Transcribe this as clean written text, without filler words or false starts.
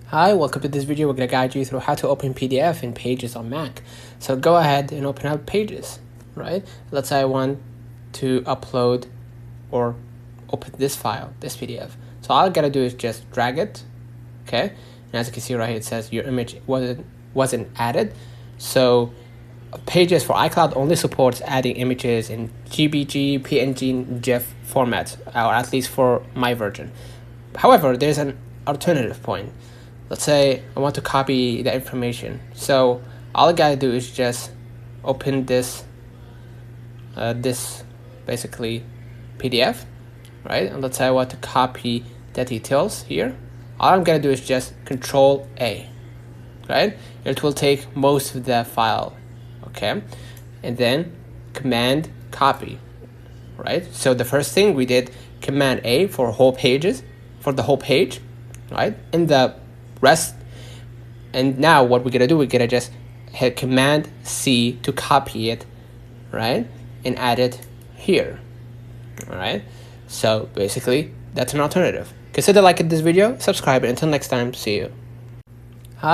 Hi, welcome to this video. We're going to guide you through how to open PDF in Pages on Mac. So go ahead and open up Pages, right? Let's say I want to upload or open this file, this PDF. So all I got to do is just drag it, okay? And as you can see right here, it says your image wasn't added. So Pages for iCloud only supports adding images in GBG, PNG, and GIF formats, or at least for my version. However, there's an alternative point. Let's say I want to copy the information. So all I gotta do is just open this basically PDF, right? And let's say I want to copy the details here. All I'm gonna do is just Control A, right? It will take most of the file, okay? And then Command Copy, right? So the first thing we did Command A for whole pages, for the whole page, right? And the rest. And now what we're gonna do, we're gonna just hit Command C to copy it, right? And add it here. All right. So basically that's an alternative. Consider liking this video, subscribe, and until next time, see you.